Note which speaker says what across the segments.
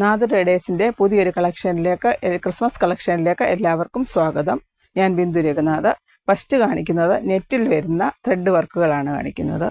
Speaker 1: നാദ് ട്രേഡേഴ്സിൻ്റെ പുതിയൊരു ക്രിസ്മസ് കളക്ഷനിലേക്ക് എല്ലാവർക്കും സ്വാഗതം. ഞാൻ ബിന്ദു രഘുനാഥ്. ഫസ്റ്റ് കാണിക്കുന്നത് നെറ്റിൽ വരുന്ന ത്രെഡ് വർക്കുകളാണ് കാണിക്കുന്നത്.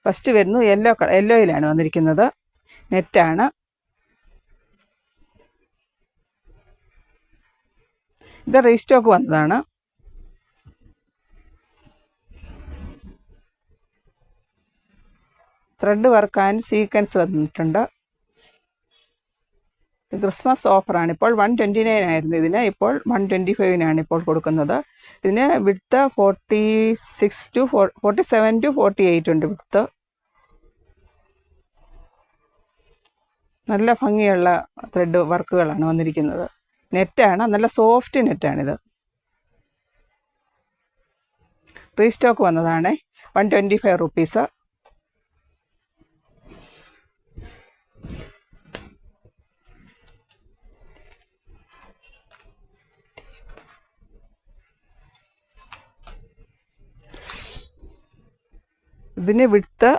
Speaker 1: ഫസ്റ്റ് വരുന്നു യെല്ലോയിലാണ് വന്നിരിക്കുന്നത്. നെറ്റാണ്. ഇത് റീസ്റ്റോക്ക് വന്നതാണ്. ത്രെഡ് വർക്ക് ആൻഡ് സീക്വൻസ് വന്നിട്ടുണ്ട്. ക്രിസ്മസ് ഓഫറാണ്. ഇപ്പോൾ 129 ആയിരുന്നു ഇതിന്, ഇപ്പോൾ 125 ഇപ്പോൾ കൊടുക്കുന്നത്. ഇതിന് വിഡ്ത്ത് 47 to 48 ഉണ്ട് വിഡ്ത്ത്. നല്ല ഭംഗിയുള്ള ത്രെഡ് വർക്കുകളാണ് വന്നിരിക്കുന്നത്. നെറ്റാണ്, നല്ല സോഫ്റ്റ് നെറ്റാണിത്. റീസ്റ്റോക്ക് വന്നതാണ്. 125 റുപ്പീസ്. ഇതിന് വിഡ്ത്ത്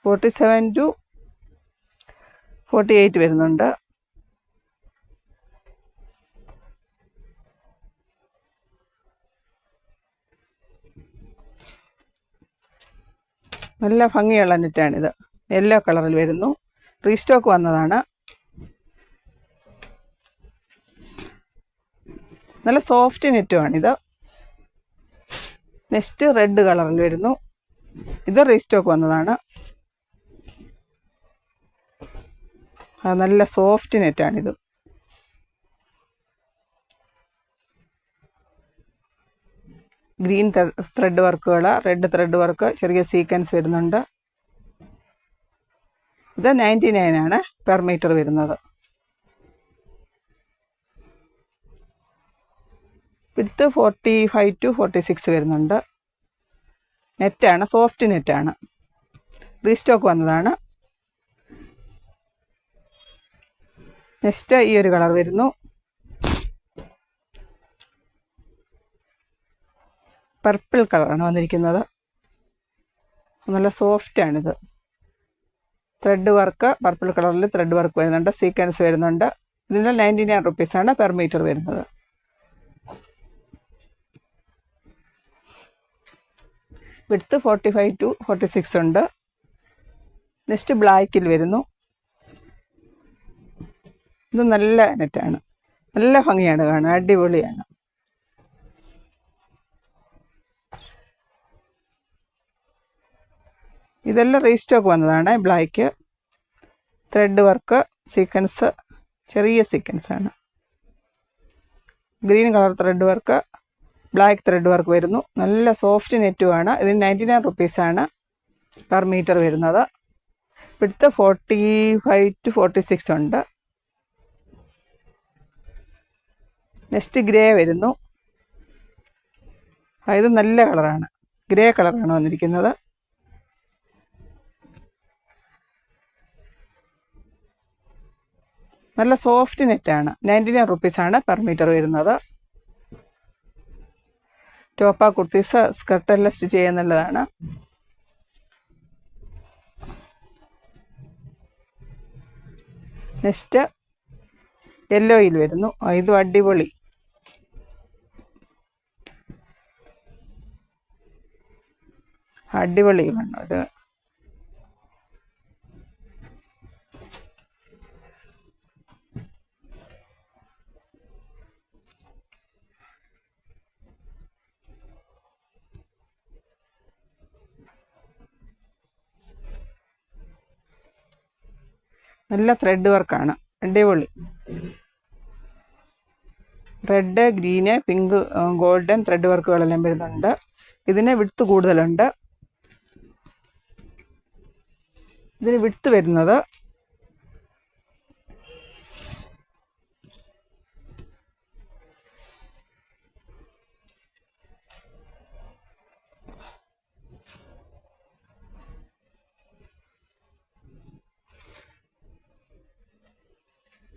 Speaker 1: 47 to 48 വരുന്നുണ്ട്. നല്ല ഭംഗിയുള്ള നെറ്റാണിത്. യെല്ലോ കളറിൽ വരുന്നു. റീസ്റ്റോക്ക് വന്നതാണ്. നല്ല സോഫ്റ്റ് നെറ്റുമാണിത്. നെക്സ്റ്റ് റെഡ് കളറിൽ വരുന്നു. ഇത് റീസ്റ്റോക്ക് വന്നതാണ്. നല്ല സോഫ്റ്റ് നെറ്റാണിത്. ഗ്രീൻ ത്രെഡ് വർക്കുകൾ, റെഡ് ത്രെഡ് വർക്ക്, ചെറിയ സീക്വൻസ് വരുന്നുണ്ട്. ഇത് 99 ആണ് പെർ മീറ്റർ വരുന്നത്. വിഡ്ത്ത് 45 to 46 വരുന്നുണ്ട്. നെറ്റാണ്, സോഫ്റ്റ് നെറ്റാണ്. റീസ്റ്റോക്ക് വന്നതാണ്. നെക്സ്റ്റ് ഈ ഒരു കളർ വരുന്നു. പർപ്പിൾ കളറാണ് വന്നിരിക്കുന്നത്. നല്ല സോഫ്റ്റാണിത്. ത്രെഡ് വർക്ക്, പർപ്പിൾ കളറിൽ ത്രെഡ് വർക്ക് വരുന്നുണ്ട്, സീക്വൻസ് വരുന്നുണ്ട്. ഇതിന് 99 റുപ്പീസാണ് പെർ മീറ്റർ വരുന്നത്. വിഡ്ത്ത് 45 to 46 ഉണ്ട്. നെക്സ്റ്റ് ബ്ലാക്കിൽ വരുന്നു. ഇത് നല്ല നെറ്റാണ്, നല്ല ഭംഗിയാണ് കാണാൻ, അടിപൊളിയാണ്. ഇതെല്ലാം റീസ്റ്റോക്ക് വന്നതാണ്. ബ്ലാക്ക് ത്രെഡ് വർക്ക്, സീക്വൻസ്, ചെറിയ സീക്വൻസാണ്. Green colour thread work, black thread work വരുന്നു. നല്ല സോഫ്റ്റ് നെറ്റുമാണ്. ഇതിന് 99 റുപ്പീസാണ് പെർ മീറ്റർ വരുന്നത്. വിഡ്ത്ത് 45 to 46 ഉണ്ട്. നെക്സ്റ്റ് ഗ്രേ വരുന്നു. ഇത് നല്ല കളറാണ്, ഗ്രേ കളറാണ് വന്നിരിക്കുന്നത്. നല്ല സോഫ്റ്റ് നെറ്റാണ്. 99 റുപ്പീസാണ് പെർ മീറ്റർ വരുന്നത്. ടോപ്പ, കുർത്തീസ്, സ്കർട്ടെല്ലാം സ്റ്റിച്ച് ചെയ്യാൻ നല്ലതാണ്. നെക്സ്റ്റ് യെല്ലോയിൽ വരുന്നു. ഇതും അടിപൊളി. അടിപൊളി വേണം ഇത്. നല്ല ത്രെഡ് വർക്കാണ്, അടിപൊളി. Red, green, pink, golden thread വർക്കുകളെല്ലാം വരുന്നുണ്ട്. ഇതിന് വിഡ്ത്ത് കൂടുതലുണ്ട്. ഇതിന് വിഡ്ത്ത് വരുന്നത്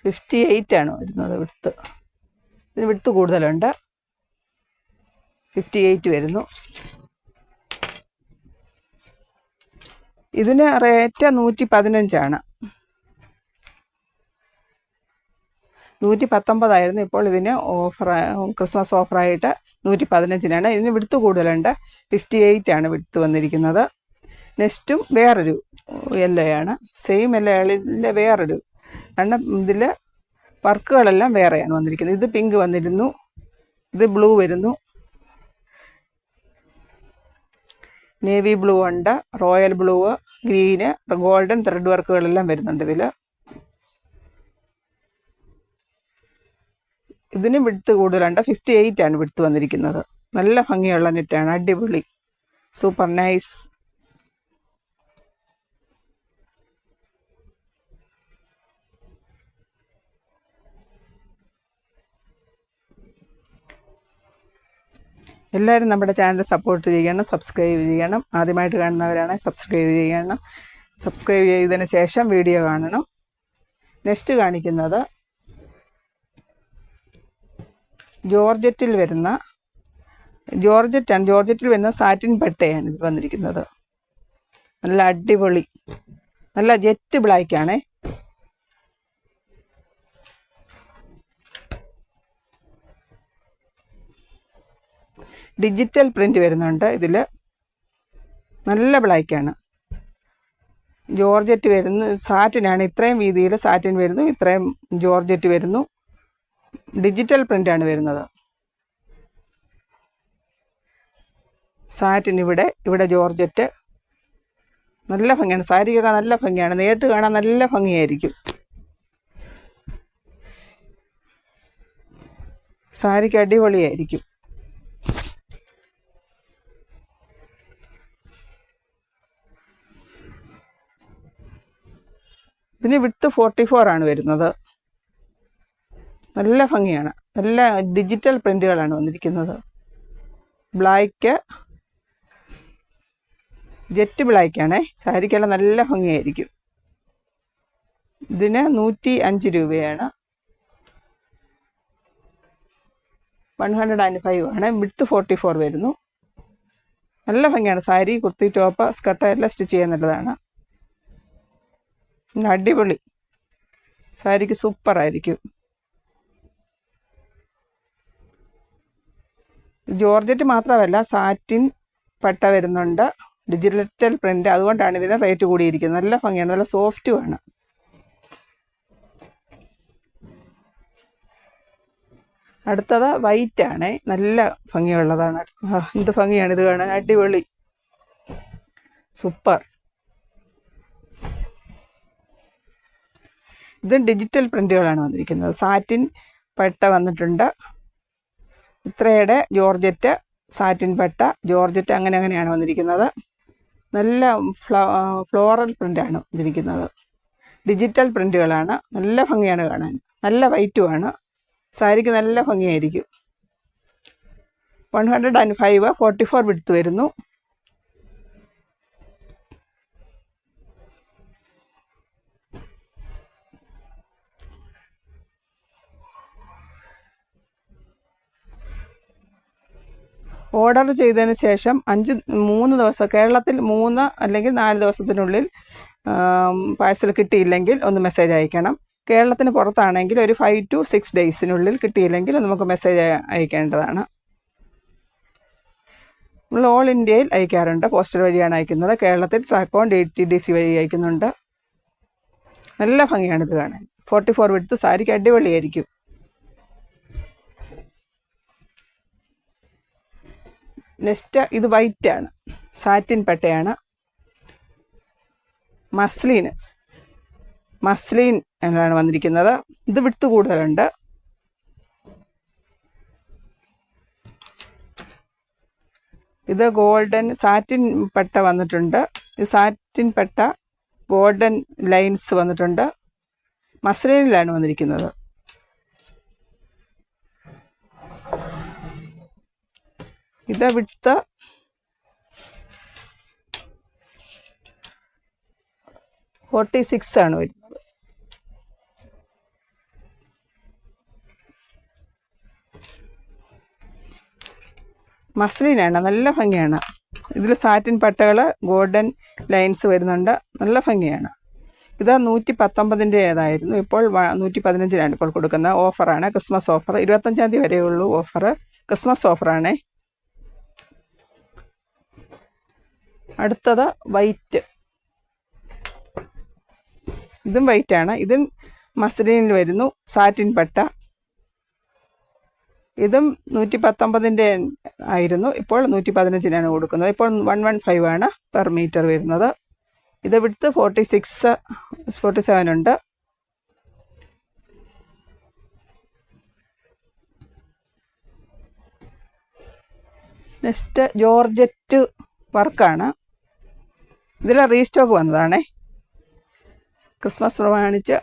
Speaker 1: 58 ആണ് വരുന്നത് വിഡ്ത്ത്. ഇതിന് വിഡ്ത്ത് കൂടുതലുണ്ട്. 58 വരുന്നു. ഇതിന് റേറ്റ് 115 119 ഇപ്പോൾ ഇതിന് ക്രിസ്മസ് ഓഫറായിട്ട് 115 ഇതിന് വിടുത്ത് കൂടുതലുണ്ട്. 58 വിടുത്ത് വന്നിരിക്കുന്നത്. നെക്സ്റ്റും വേറൊരു യെല്ലോയാണ്, സെയിം യെല്ലോയിലെ വേറൊരു കാരണം ഇതിൽ വർക്കുകളെല്ലാം വേറെയാണ് വന്നിരിക്കുന്നത്. ഇത് പിങ്ക് വന്നിരുന്നു, ഇത് ബ്ലൂ വരുന്നു, നേവി ബ്ലൂ ഉണ്ട്, royal blue, green, golden thread വർക്കുകളെല്ലാം വരുന്നുണ്ട് ഇതിൽ. ഇതിന് വിടുത്ത് കൂടുതലുണ്ട്. 58 വിടുത്ത് വന്നിരിക്കുന്നത്. നല്ല ഭംഗിയുള്ള നെറ്റാണ്, അടിപൊളി, സൂപ്പർ നൈസ്. എല്ലാവരും നമ്മുടെ ചാനൽ സപ്പോർട്ട് ചെയ്യണം, സബ്സ്ക്രൈബ് ചെയ്യണം. ആദ്യമായിട്ട് കാണുന്നവരാണ് സബ്സ്ക്രൈബ് ചെയ്യണം. സബ്സ്ക്രൈബ് ചെയ്തതിന് ശേഷം വീഡിയോ കാണണം. നെക്സ്റ്റ് കാണിക്കുന്നത് ജോർജറ്റിൽ വരുന്ന ജോർജറ്റിൽ വരുന്ന സാറ്റിൻ പട്ടയാണ് ഇത് വന്നിരിക്കുന്നത്. നല്ല അടിപൊളി, നല്ല ജെറ്റ് ബ്ലാക്കാണേ. ഡിജിറ്റൽ പ്രിന്റ് വരുന്നുണ്ട് ഇതിൽ. നല്ല ബ്ലാക്കാണ്. ജോർജറ്റ് വരുന്നു, സാറ്റിനാണ്. ഇത്രയും വീതിയിൽ സാറ്റിൻ വരുന്നു, ഇത്രയും ജോർജറ്റ് വരുന്നു. ഡിജിറ്റൽ പ്രിന്റാണ് വരുന്നത്. സാറ്റിൻ ഇവിടെ ജോർജറ്റ്. നല്ല ഭംഗിയാണ്, സാരിക്കൊക്കെ നല്ല ഭംഗിയാണ്. നേരിട്ട് കാണാൻ നല്ല ഭംഗിയായിരിക്കും. സാരിക്ക് അടിപൊളിയായിരിക്കും. ഇതിന് വിഡ്ത്ത് 44 വരുന്നത്. നല്ല ഭംഗിയാണ്. നല്ല ഡിജിറ്റൽ പ്രിന്റുകളാണ് വന്നിരിക്കുന്നത്. Black, jet ബ്ലാക്കാണേ. സാരിക്കെല്ലാം നല്ല ഭംഗിയായിരിക്കും. ഇതിന് 105 105 വിഡ്ത്ത് 44 വരുന്നു. നല്ല ഭംഗിയാണ്. സാരി, കുർത്തി, ടോപ്പ്, സ്കർട്ട് എല്ലാം സ്റ്റിച്ച് ചെയ്യാൻ നല്ലതാണ്. അടിപൊളി, സാരിക്ക് സൂപ്പറായിരിക്കും. ജോർജറ്റ് മാത്രമല്ല, സാറ്റിൻ പട്ട വരുന്നുണ്ട്, ഡിജിറ്റൽ പ്രിന്റ്. അതുകൊണ്ടാണ് ഇതിന് റേറ്റ് കൂടിയിരിക്കുന്നത്. നല്ല ഭംഗിയാണ്, നല്ല സോഫ്റ്റുമാണ്. അടുത്തത് വൈറ്റ് ആണ്. നല്ല ഭംഗിയുള്ളതാണ്. എന്ത് ഭംഗിയാണ് ഇത് കാണാൻ, അടിപൊളി, സൂപ്പർ. ഇത് ഡിജിറ്റൽ പ്രിന്റുകളാണ് വന്നിരിക്കുന്നത്. സാറ്റിൻ പട്ട വന്നിട്ടുണ്ട്. ഇത്രയുടെ ജോർജറ്റ്, സാറ്റിൻ പട്ട, ജോർജറ്റ്, അങ്ങനെയാണ് വന്നിരിക്കുന്നത്. നല്ല ഫ്ലോറൽ പ്രിന്റാണ് വന്നിരിക്കുന്നത്. ഡിജിറ്റൽ പ്രിന്റുകളാണ്. നല്ല ഭംഗിയാണ് കാണാൻ. നല്ല വൈറ്റുമാണ്. സാരിക്ക് നല്ല ഭംഗിയായിരിക്കും. 105 44 വിഡ്ത്ത് വരുന്നു. ഓർഡർ ചെയ്തതിന് ശേഷം 3 ദിവസം, കേരളത്തിൽ 3 അല്ലെങ്കിൽ 4 ദിവസത്തിനുള്ളിൽ പാഴ്സൽ കിട്ടിയില്ലെങ്കിൽ ഒന്ന് മെസ്സേജ് അയക്കണം. കേരളത്തിന് പുറത്താണെങ്കിൽ ഒരു 5 to 6 ഡേയ്സിനുള്ളിൽ കിട്ടിയില്ലെങ്കിൽ നമുക്ക് മെസ്സേജ് അയക്കേണ്ടതാണ്. നമ്മൾ ഓൾ ഇന്ത്യയിൽ അയക്കാറുണ്ട്. പോസ്റ്റൽ വഴിയാണ് അയക്കുന്നത്. കേരളത്തിൽ ട്രാക്കോൺ DTDC വഴി അയക്കുന്നുണ്ട്. നല്ല ഭംഗിയാണ് ഇത് കാണാൻ. 44 വിഡ്ത്ത്, സാരിക്ക് അടിപൊളിയായിരിക്കും. നെക്സ്റ്റ് ഇത് വൈറ്റ് ആണ്, സാറ്റിൻ പട്ടയാണ്. മസ്ലിൻ എന്നാണ് വന്നിരിക്കുന്നത്. ഇത് വിഡ്ത്ത് കൂടുതലുണ്ട്. ഇത് ഗോൾഡൻ സാറ്റിൻ പട്ട വന്നിട്ടുണ്ട്. ഇത് സാറ്റിൻ പട്ട, ഗോൾഡൻ ലൈൻസ് വന്നിട്ടുണ്ട്. മസ്ലിനിലാണ് വന്നിരിക്കുന്നത്. ഇത് വിഡ്ത്ത് 46 ആണ് വരുന്നത്. മസ്ലിനാണ്, നല്ല ഭംഗിയാണ്. ഇതിൽ സാറ്റിൻ പട്ടകൾ ഗോൾഡൻ ലൈൻസ് വരുന്നുണ്ട്, നല്ല ഭംഗിയാണ്. ഇത് 119 ഇപ്പോൾ 115 ഇപ്പോൾ കൊടുക്കുന്ന ഓഫറാണ്, ക്രിസ്മസ് ഓഫർ. 25 വരെയുള്ളൂ ഓഫർ, ക്രിസ്മസ് ഓഫറാണേ. അടുത്തത് വൈറ്റ്. ഇതും വൈറ്റാണ്. ഇതും മസ്ലിനിൽ വരുന്നു, സാറ്റിൻ പട്ട. ഇതും 119 ഇപ്പോൾ 115 കൊടുക്കുന്നത്. ഇപ്പോൾ 115 പെർ മീറ്റർ വരുന്നത്. ഇത് വിഡ്ത്ത് 47 ഉണ്ട്. നെക്സ്റ്റ് ജോർജറ്റ് വർക്കാണ്. ഇതിൽ റീസ്റ്റോക്ക് വന്നതാണേ. ക്രിസ്മസ് പ്രമാണിച്ച്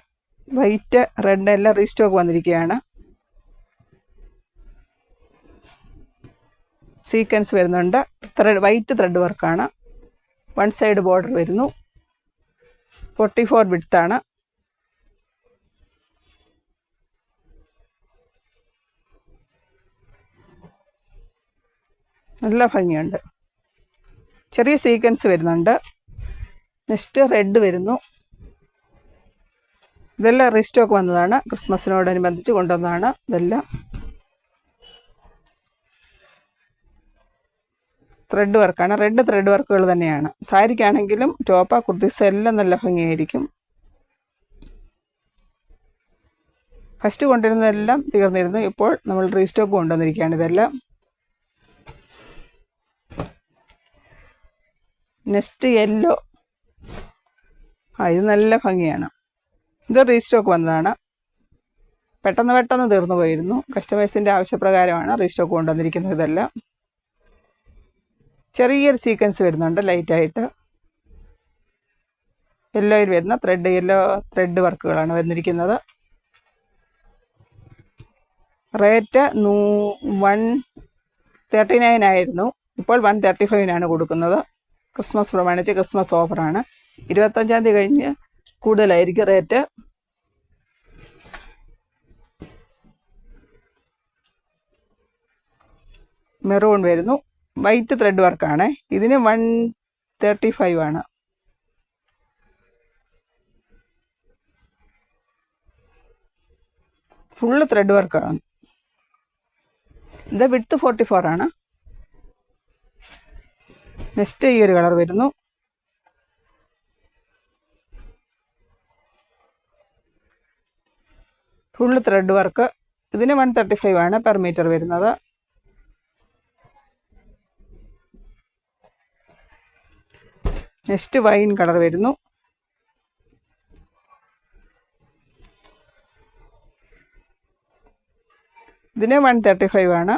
Speaker 1: വൈറ്റ്, റെഡ് എല്ലാം റീസ്റ്റോക്ക് വന്നിരിക്കുകയാണ്. സീക്വൻസ് വരുന്നുണ്ട്. വൈറ്റ് ത്രെഡ് വർക്കാണ്. 1 സൈഡ് ബോർഡർ വരുന്നു. 44 വിഡ്ത്താണ്. നല്ല ഭംഗിയുണ്ട്. ചെറിയ സീക്വൻസ് വരുന്നുണ്ട്. നെക്സ്റ്റ് റെഡ് വരുന്നു. ഇതെല്ലാം റീസ്റ്റോക്ക് വന്നതാണ്, ക്രിസ്മസിനോടനുബന്ധിച്ച് കൊണ്ടുവന്നതാണ് ഇതെല്ലാം. ത്രെഡ് വർക്കാണ്. റെഡ് ത്രെഡ് വർക്കുകൾ തന്നെയാണ്. സാരിക്കാണെങ്കിലും ടോപ്പ, കുർത്തീസ് എല്ലാം നല്ല ഭംഗിയായിരിക്കും. ഫസ്റ്റ് കൊണ്ടുവരുന്നതെല്ലാം തീർന്നിരുന്നു. ഇപ്പോൾ നമ്മൾ റീസ്റ്റോക്ക് കൊണ്ടുവന്നിരിക്കുകയാണ് ഇതെല്ലാം. Next yellow. ഇത് നല്ല ഭംഗിയാണ്. ഇത് റീസ്റ്റോക്ക് വന്നതാണ്. പെട്ടെന്ന് തീർന്നു പോയിരുന്നു. കസ്റ്റമേഴ്സിൻ്റെ ആവശ്യപ്രകാരമാണ് റീസ്റ്റോക്ക് കൊണ്ടുവന്നിരിക്കുന്നത് ഇതെല്ലാം. ചെറിയൊരു സീക്വൻസ് വരുന്നുണ്ട് ലൈറ്റായിട്ട്. യെല്ലോയിൽ വരുന്ന യെല്ലോ ത്രെഡ് വർക്കുകളാണ് വന്നിരിക്കുന്നത്. റേറ്റ് 139 ഇപ്പോൾ 135 കൊടുക്കുന്നത്. ക്രിസ്മസ് പ്രമാണിച്ച് ക്രിസ്മസ് ഓഫറാണ്. 25 കഴിഞ്ഞ് കൂടുതലായിരിക്കും റേറ്റ്. മെറൂൺ വരുന്നു. വൈറ്റ് ത്രെഡ് വർക്കാണ്. ഇതിന് 135 ഫുള്ള് ത്രെഡ് വർക്കാണ്. ഇത് വിഡ്ത്ത് 44 നെക്സ്റ്റ് ഈ ഒരു കളർ വരുന്നു. Full thread work. ഇതിന് 135 പെർ മീറ്റർ വരുന്നത്. നെക്സ്റ്റ് വൈൻ കളർ വരുന്നു. ഇതിന് 135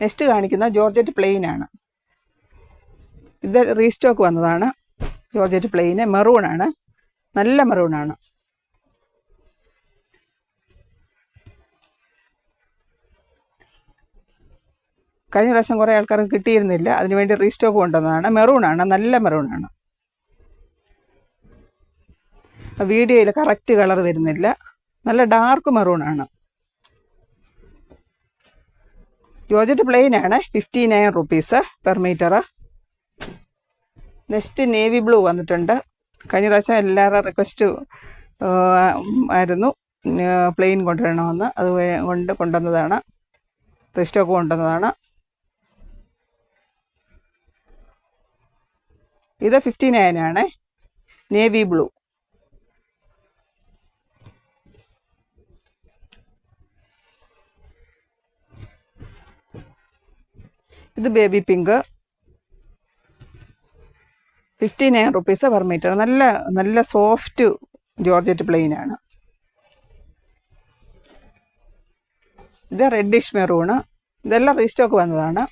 Speaker 1: നെക്സ്റ്റ് കാണിക്കുന്ന ജോർജറ്റ് പ്ലെയിൻ ആണ്. ഇത് റീസ്റ്റോക്ക് വന്നതാണ്. ജോർജറ്റ് പ്ലെയിന് മെറൂൺ ആണ്, നല്ല മെറൂൺ ആണ്. കഴിഞ്ഞ പ്രാവശ്യം കുറേ ആൾക്കാർക്ക് കിട്ടിയിരുന്നില്ല, അതിനുവേണ്ടി റീസ്റ്റോക്ക് കൊണ്ടുവന്നതാണ്. മെറൂൺ ആണ്, നല്ല മെറൂൺ ആണ്. വീഡിയോയിൽ കറക്റ്റ് കളർ വരുന്നില്ല, നല്ല ഡാർക്ക് മെറൂൺ ആണ്. ജോർജറ്റ് പ്ലെയിൻ ആണ്. 59 rupees per metre. Next navy blue വന്നിട്ടുണ്ട്. കഴിഞ്ഞ പ്രാവശ്യം എല്ലാവരുടെ റിക്വസ്റ്റ് ആയിരുന്നു പ്ലെയിൻ കൊണ്ടുവരണമെന്ന്. അത് കൊണ്ടുവന്നതാണ്, റീസ്റ്റോക്ക് കൊണ്ടുവന്നതാണ്. ഇത് 59 നേവി ബ്ലൂ. ഇത് baby pink. 59 rupees per metre. നല്ല സോഫ്റ്റ് ജോർജറ്റ് പ്ലെയിൻ ആണ്. ഇത് റെഡിഷ് മെറൂണ്. ഇതെല്ലാം റീസ്റ്റോക്ക് വന്നതാണ്.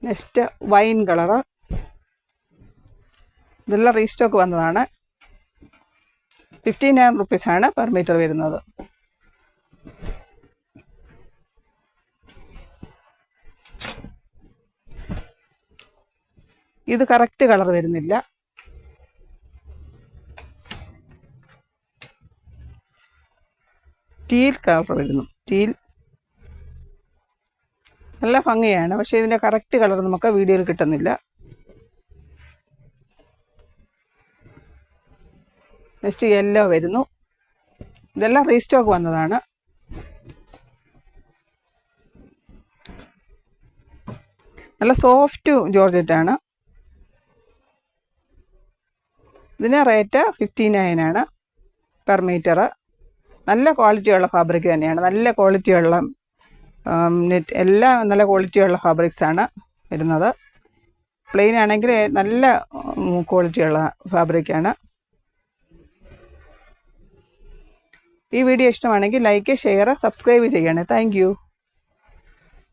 Speaker 1: Next wine colour. ഇതെല്ലാം റീസ്റ്റോക്ക് വന്നതാണ്. 59 റുപ്പീസാണ് പെർ മീറ്റർ വരുന്നത്. ഇത് കറക്റ്റ് കളർ വരുന്നില്ല. ടീൽ കളർ വരുന്നു. ടീൽ നല്ല ഭംഗിയാണ്, പക്ഷേ ഇതിൻ്റെ കറക്റ്റ് കളർ നമുക്ക് വീഡിയോയിൽ കിട്ടുന്നില്ല. നെക്സ്റ്റ് യെല്ലോ വരുന്നു. ഇതെല്ലാം റീസ്റ്റോക്ക് വന്നതാണ്. നല്ല സോഫ്റ്റ് ജോർജറ്റാണ്. ഇതിന് റേറ്റ് 59 ആണ് പെർ മീറ്റർ. നല്ല ക്വാളിറ്റിയുള്ള ഫാബ്രിക് തന്നെയാണ്. നല്ല ക്വാളിറ്റിയുള്ള നെറ്റ്, എല്ലാം നല്ല ക്വാളിറ്റിയുള്ള ഫാബ്രിക്സാണ് വരുന്നത്. പ്ലെയിൻ ആണെങ്കിൽ നല്ല ക്വാളിറ്റിയുള്ള ഫാബ്രിക്കാണ്. ഈ വീഡിയോ ഇഷ്ടമാണെങ്കിൽ ലൈക്ക്, ഷെയർ, സബ്സ്ക്രൈബ് ചെയ്യണേ. താങ്ക്